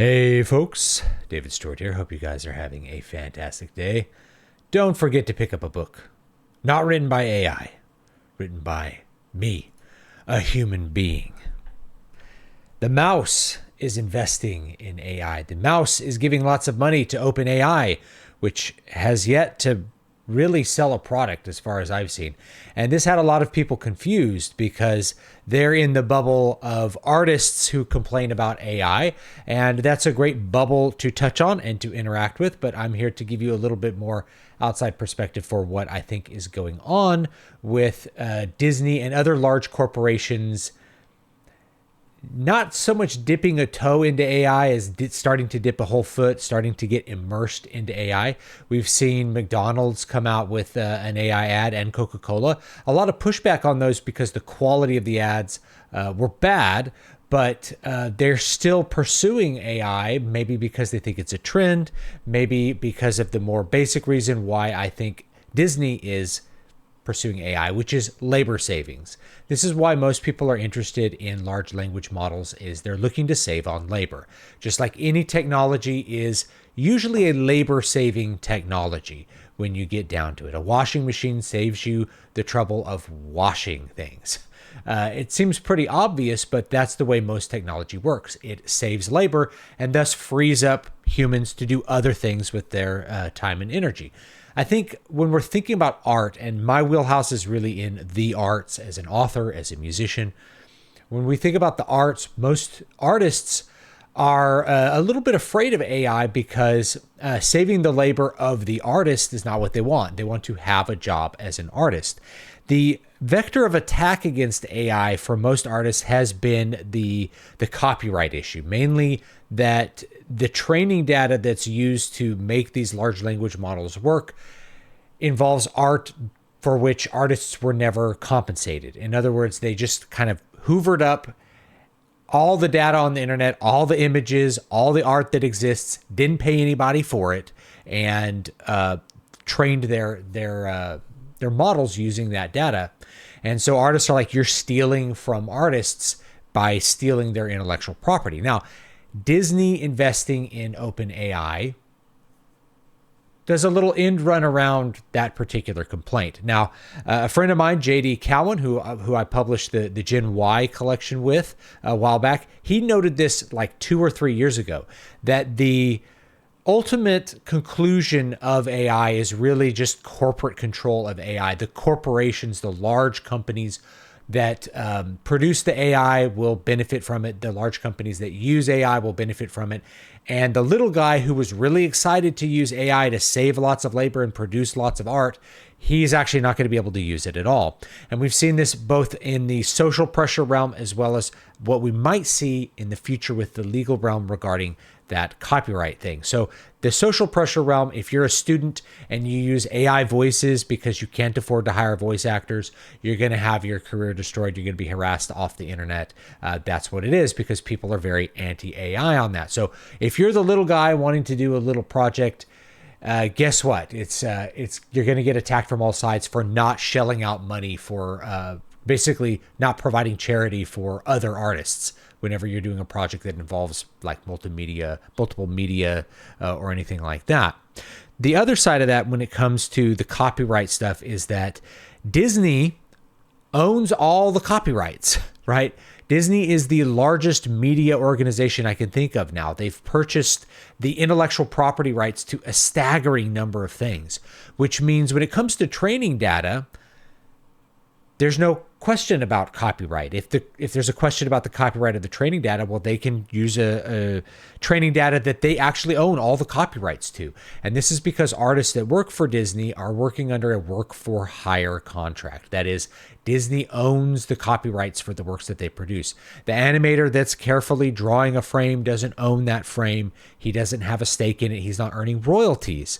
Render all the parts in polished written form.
Hey folks, David Stewart here. Hope you guys are having a fantastic day. Don't forget to pick up a book. Not written by AI, written by me, a human being. The mouse is investing in AI. The mouse is giving lots of money to OpenAI, which has yet to really sell a product as far as I've seen. And this had a lot of people confused because they're in the bubble of artists who complain about AI. And that's a great bubble to touch on and to interact with. But I'm here to give you a little bit more outside perspective for what I think is going on with Disney and other large corporations. Not so much dipping a toe into AI as starting to dip a whole foot, starting to get immersed into AI. We've seen McDonald's come out with an AI ad and Coca-Cola. A lot of pushback on those because the quality of the ads were bad, but they're still pursuing AI, maybe because they think it's a trend, maybe because of the more basic reason why I think Disney is pursuing AI, which is labor savings. This is why most people are interested in large language models, is they're looking to save on labor. Just like any technology is usually a labor saving technology when you get down to it. A washing machine saves you the trouble of washing things. It seems pretty obvious, but that's the way most technology works. It saves labor and thus frees up humans to do other things with their time and energy. I think when we're thinking about art, and my wheelhouse is really in the arts as an author, as a musician, when we think about the arts, most artists are a little bit afraid of AI because saving the labor of the artist is not what they want. They want to have a job as an artist. The vector of attack against AI for most artists has been the copyright issue, mainly that the training data that's used to make these large language models work involves art for which artists were never compensated. In other words, they just kind of hoovered up all the data on the internet, all the images, all the art that exists, didn't pay anybody for it, and trained their models using that data. And so artists are like, you're stealing from artists by stealing their intellectual property. Now, Disney investing in OpenAI does a little end run around that particular complaint. Now, a friend of mine, J.D. Cowan, who I published the Gen Y collection with a while back, he noted this like 2 or 3 years ago, that the ultimate conclusion of AI is really just corporate control of AI. The corporations, the large companies that produce the AI will benefit from it. The large companies that use AI will benefit from it. And the little guy who was really excited to use AI to save lots of labor and produce lots of art, he's actually not going to be able to use it at all. And we've seen this both in the social pressure realm as well as what we might see in the future with the legal realm regarding that copyright thing. So the social pressure realm, if you're a student and you use AI voices because you can't afford to hire voice actors, you're going to have your career destroyed. You're going to be harassed off the internet. That's what it is, because people are very anti-AI on that. So if you're the little guy wanting to do a little project, guess what? It's you're going to get attacked from all sides for not shelling out money for basically not providing charity for other artists whenever you're doing a project that involves like multiple media or anything like that. The other side of that when it comes to the copyright stuff is that Disney owns all the copyrights, right? Disney is the largest media organization I can think of now. They've purchased the intellectual property rights to a staggering number of things, which means when it comes to training data, there's no question about copyright. If there's a question about the copyright of the training data, well, they can use a training data that they actually own all the copyrights to. And this is because artists that work for Disney are working under a work for hire contract. That is, Disney owns the copyrights for the works that they produce. The animator that's carefully drawing a frame doesn't own that frame. He doesn't have a stake in it. He's not earning royalties.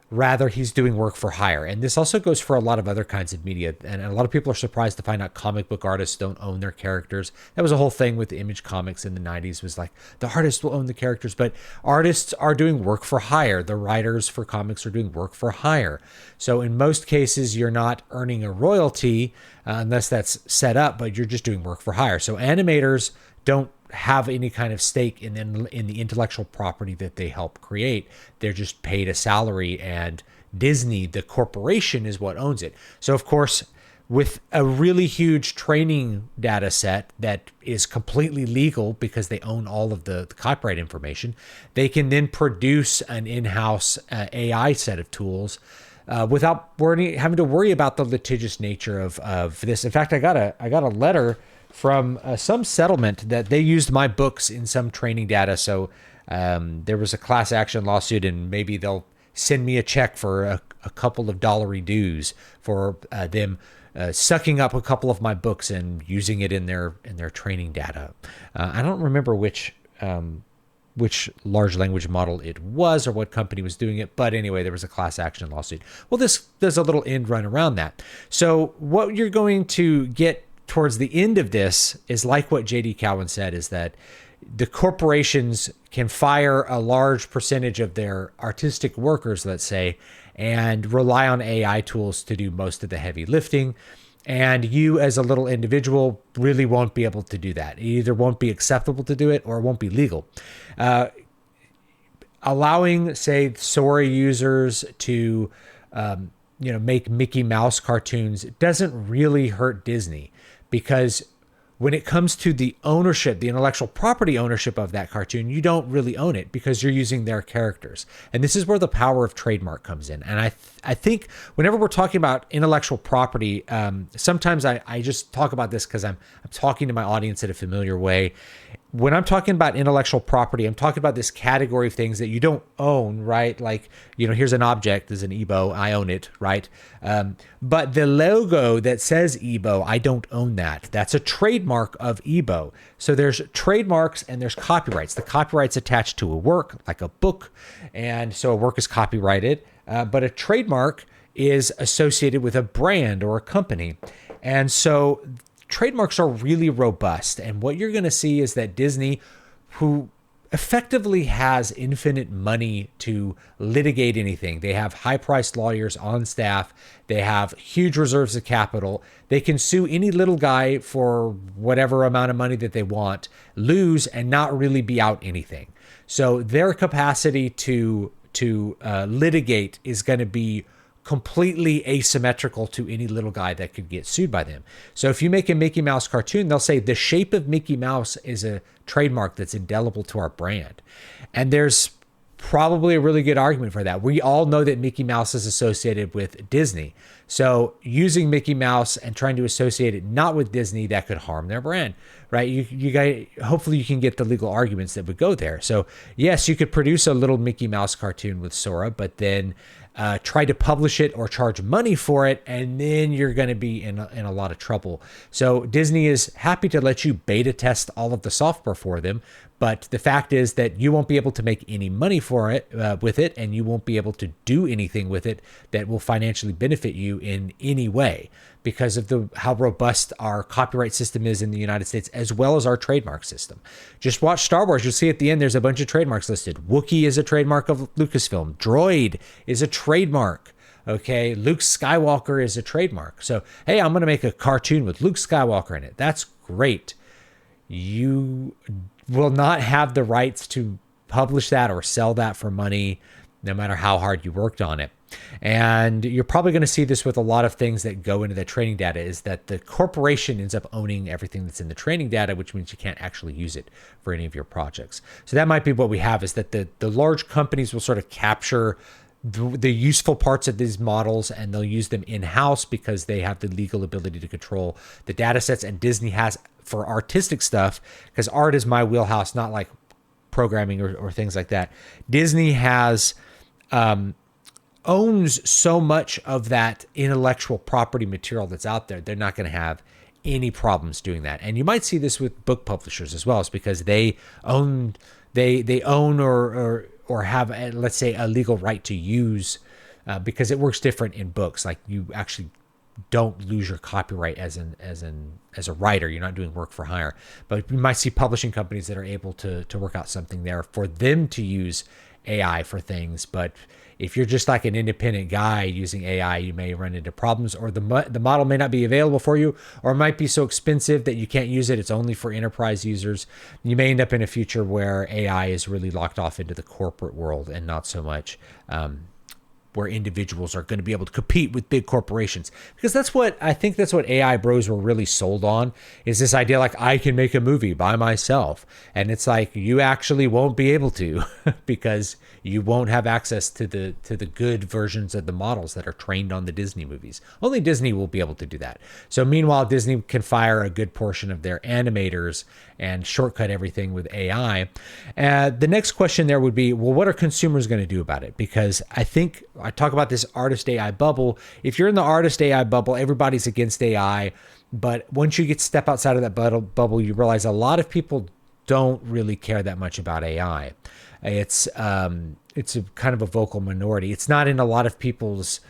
Rather, he's doing work for hire. And this also goes for a lot of other kinds of media. And a lot of people are surprised to find out comic book artists don't own their characters. That was a whole thing with the Image Comics in the 90s, was like, the artist will own the characters. But artists are doing work for hire. The writers for comics are doing work for hire. So in most cases, you're not earning a royalty unless that's set up, but you're just doing work for hire. So animators don't have any kind of stake in the intellectual property that they help create. They're just paid a salary, and Disney, the corporation, is what owns it. So of course, with a really huge training data set that is completely legal because they own all of the copyright information, they can then produce an in-house AI set of tools without having to worry about the litigious nature of this. In fact, I got a letter from some settlement that they used my books in some training data. So there was a class action lawsuit, and maybe they'll send me a check for a couple of dollary dues for them sucking up a couple of my books and using it in their training data. I don't remember which large language model it was or what company was doing it, but anyway, there was a class action lawsuit. Well, this does a little end run around that. So what you're going to get towards the end of this is like what J.D. Cowan said, is that the corporations can fire a large percentage of their artistic workers, let's say, and rely on AI tools to do most of the heavy lifting. And you as a little individual really won't be able to do that. It either won't be acceptable to do it or it won't be legal. Allowing, say, Sora users to make Mickey Mouse cartoons doesn't really hurt Disney, because when it comes to the ownership, the intellectual property ownership of that cartoon, you don't really own it because you're using their characters. And this is where the power of trademark comes in. And I think whenever we're talking about intellectual property, sometimes I just talk about this because I'm talking to my audience in a familiar way. When I'm talking about intellectual property, I'm talking about this category of things that you don't own, right? Like, here's an object, there's an Ebo, I own it, right? But the logo that says Ebo, I don't own that. That's a trademark of Ebo. So there's trademarks and there's copyrights. The copyright's attached to a work, like a book, and so a work is copyrighted. But a trademark is associated with a brand or a company. And so trademarks are really robust. And what you're going to see is that Disney, who effectively has infinite money to litigate anything, they have high-priced lawyers on staff, they have huge reserves of capital, they can sue any little guy for whatever amount of money that they want, lose, and not really be out anything. So their capacity to litigate is going to be completely asymmetrical to any little guy that could get sued by them. So if you make a Mickey Mouse cartoon, they'll say the shape of Mickey Mouse is a trademark that's indelible to our brand. And there's probably a really good argument for that. We all know that Mickey Mouse is associated with Disney. So using Mickey Mouse and trying to associate it not with Disney, that could harm their brand, right? You guys, hopefully you can get the legal arguments that would go there. So yes, you could produce a little Mickey Mouse cartoon with Sora, but then try to publish it or charge money for it, and then you're going to be in a lot of trouble. So Disney is happy to let you beta test all of the software for them, but the fact is that you won't be able to make any money for it with it, and you won't be able to do anything with it that will financially benefit you in any way, because of how robust our copyright system is in the United States, as well as our trademark system. Just watch Star Wars. You'll see at the end, there's a bunch of trademarks listed. Wookiee is a trademark of Lucasfilm. Droid is a trademark. Okay, Luke Skywalker is a trademark. So, hey, I'm going to make a cartoon with Luke Skywalker in it. That's great. You will not have the rights to publish that or sell that for money, no matter how hard you worked on it. And you're probably going to see this with a lot of things that go into the training data, is that the corporation ends up owning everything that's in the training data, which means you can't actually use it for any of your projects. So that might be what we have, is that the large companies will sort of capture the useful parts of these models, and they'll use them in-house because they have the legal ability to control the data sets. And Disney has for artistic stuff, because art is my wheelhouse, not like programming or things like that. Disney has owns so much of that intellectual property material that's out there, they're not going to have any problems doing that. And you might see this with book publishers as well, is because they own or have, let's say, a legal right to use, because it works different in books. Like, you actually don't lose your copyright as a writer. You're not doing work for hire. But you might see publishing companies that are able to work out something there for them to use AI for things, but if you're just like an independent guy using AI, you may run into problems, or the model may not be available for you, or it might be so expensive that you can't use it. It's only for enterprise users. You may end up in a future where AI is really locked off into the corporate world and not so much where individuals are going to be able to compete with big corporations. Because that's what AI bros were really sold on, is this idea like I can make a movie by myself. And it's like, you actually won't be able to because you won't have access to the good versions of the models that are trained on the Disney movies. Only Disney will be able to do that. So meanwhile, Disney can fire a good portion of their animators and shortcut everything with AI. The next question there would be, well, what are consumers going to do about it? Because I think I talk about this artist AI bubble. If you're in the artist AI bubble, everybody's against AI. But once you step outside of that bubble, you realize a lot of people don't really care that much about AI. It's a kind of a vocal minority. It's not in a lot of people's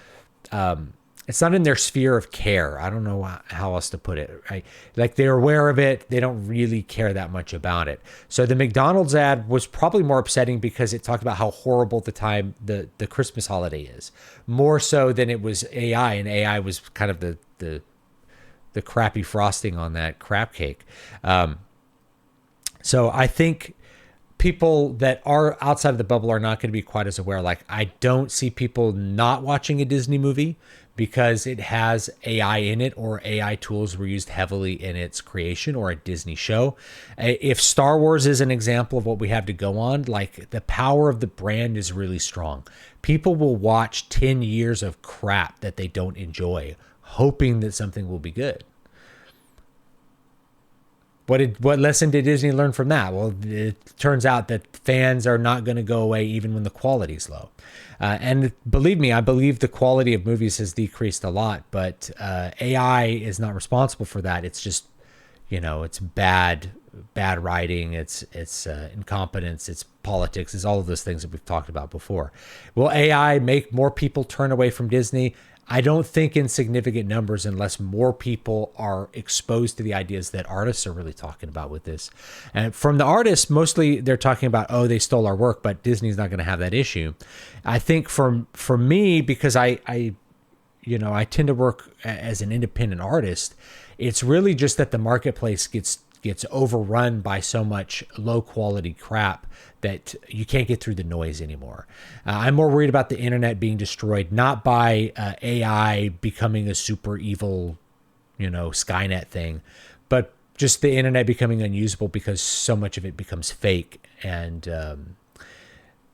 it's not in their sphere of care. I don't know how else to put it, right? Like, they're aware of it. They don't really care that much about it. So the McDonald's ad was probably more upsetting because it talked about how horrible the Christmas holiday is, more so than it was AI. And AI was kind of the crappy frosting on that crap cake. So I think people that are outside of the bubble are not going to be quite as aware. Like, I don't see people not watching a Disney movie because it has AI in it, or AI tools were used heavily in its creation, or a Disney show. If Star Wars is an example of what we have to go on, like, the power of the brand is really strong. People will watch 10 years of crap that they don't enjoy, hoping that something will be good. What lesson did Disney learn from that? Well, it turns out that fans are not going to go away even when the quality is low. And believe me, I believe the quality of movies has decreased a lot, but AI is not responsible for that. It's just, it's bad writing, it's incompetence, it's politics, it's all of those things that we've talked about before. Will AI make more people turn away from Disney? I don't think in significant numbers, unless more people are exposed to the ideas that artists are really talking about with this. And from the artists, mostly they're talking about, oh, they stole our work, but Disney's not going to have that issue. I think for me, because I tend to work as an independent artist, it's really just that the marketplace gets overrun by so much low quality crap that you can't get through the noise anymore. I'm more worried about the internet being destroyed, not by AI becoming a super evil, Skynet thing, but just the internet becoming unusable because so much of it becomes fake, and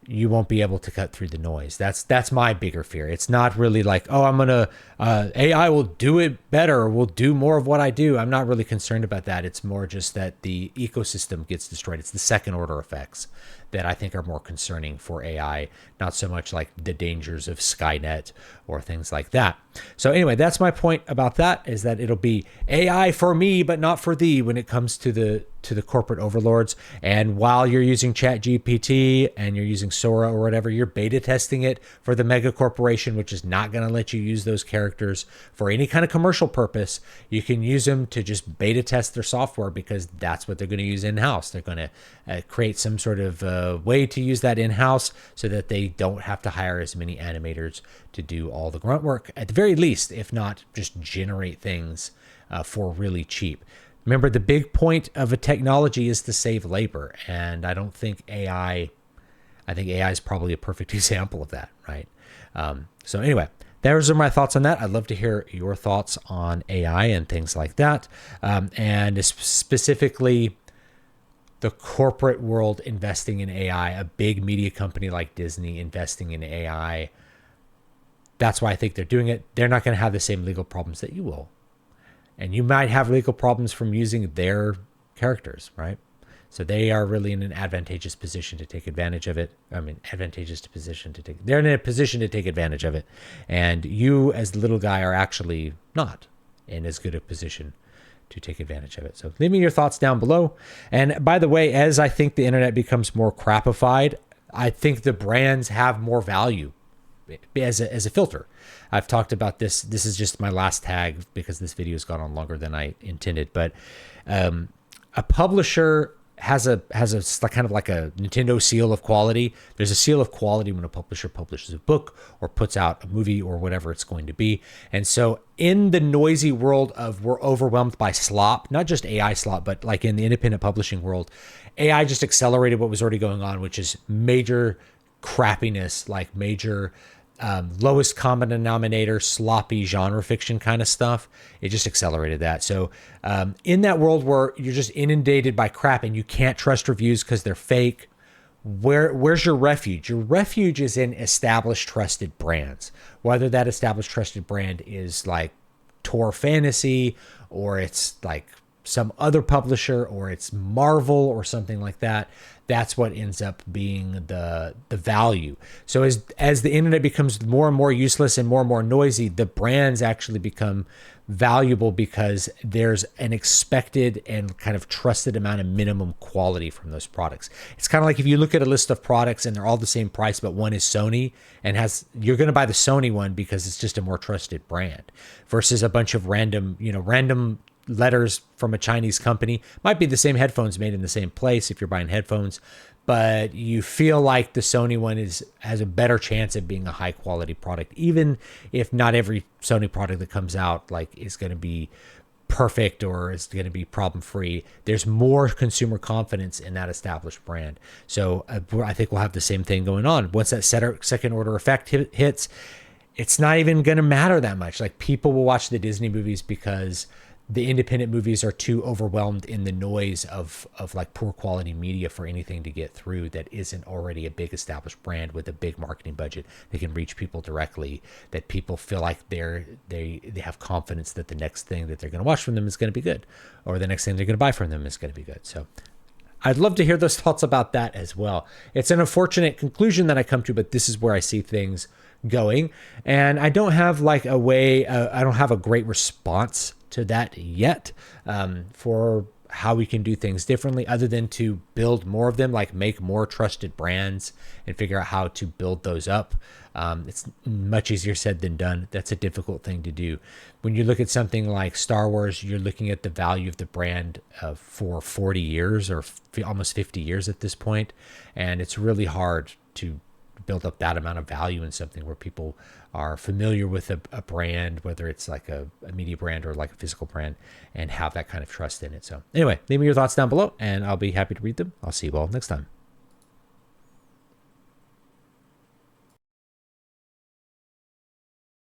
you won't be able to cut through the noise. That's my bigger fear. It's not really like, oh, AI will do it better, or will do more of what I do. I'm not really concerned about that. It's more just that the ecosystem gets destroyed. It's the second order effects that I think are more concerning for AI, not so much like the dangers of Skynet or things like that. So anyway, that's my point about that, is that it'll be AI for me, but not for thee when it comes to the corporate overlords. And while you're using ChatGPT and you're using Sora or whatever, you're beta testing it for the mega corporation, which is not going to let you use those characters for any kind of commercial purpose. You can use them to just beta test their software, because that's what they're going to use in-house. They're going to create some sort of way to use that in-house so that they don't have to hire as many animators to do all the grunt work, at the very least, if not just generate things for really cheap. Remember, the big point of a technology is to save labor, and I think AI is probably a perfect example of that, right? So anyway, those are my thoughts on that. I'd love to hear your thoughts on AI and things like that, and specifically the corporate world investing in AI, a big media company like Disney investing in AI. That's why I think they're doing it. They're not going to have the same legal problems that you will. And you might have legal problems from using their characters, right? So they are really in an advantageous position to take advantage of it. They're in a position to take advantage of it. And you, as the little guy, are actually not in as good a position to take advantage of it. So leave me your thoughts down below. And by the way, as I think the internet becomes more crapified, I think the brands have more value as a filter. I've talked about this. This is just my last tag because this video has gone on longer than I intended. But a publisher kind of like a Nintendo seal of quality. There's a seal of quality when a publisher publishes a book or puts out a movie or whatever it's going to be. And so in the noisy world of we're overwhelmed by slop, not just AI slop, but like in the independent publishing world, AI just accelerated what was already going on, which is major crappiness, like major lowest common denominator, sloppy genre fiction kind of stuff. It just accelerated that. So in that world where you're just inundated by crap and you can't trust reviews because they're fake, where's your refuge? Your refuge is in established trusted brands. Whether that established trusted brand is like Tor Fantasy, or it's like some other publisher, or it's Marvel or something like that. That's what ends up being the value. So as the internet becomes more and more useless and more noisy, the brands actually become valuable because there's an expected and kind of trusted amount of minimum quality from those products. It's kind of like if you look at a list of products and they're all the same price, but one is Sony and you're going to buy the Sony one because it's just a more trusted brand versus a bunch of random letters from a Chinese company. Might be the same headphones made in the same place if you're buying headphones, but you feel like the Sony one has a better chance of being a high quality product, even if not every Sony product that comes out like is going to be perfect or is going to be problem free. There's more consumer confidence in that established brand. So I think we'll have the same thing going on. Once that second order effect hits, it's not even going to matter that much. Like people will watch the Disney movies because the independent movies are too overwhelmed in the noise of like poor quality media for anything to get through that isn't already a big established brand with a big marketing budget that can reach people directly, that people feel like they have confidence that the next thing that they're going to watch from them is going to be good, or the next thing they're going to buy from them is going to be good. So I'd love to hear those thoughts about that as well. It's an unfortunate conclusion that I come to, but this is where I see things going. And I don't have like a way, I don't have a great response to that yet for how we can do things differently other than to build more of them, like make more trusted brands and figure out how to build those up. It's much easier said than done. That's a difficult thing to do. When you look at something like Star Wars, you're looking at the value of the brand for 40 years or almost 50 years at this point. And it's really hard to build up that amount of value in something where people are familiar with a brand, whether it's like a media brand or like a physical brand, and have that kind of trust in it. So anyway, leave me your thoughts down below and I'll be happy to read them. I'll see you all next time.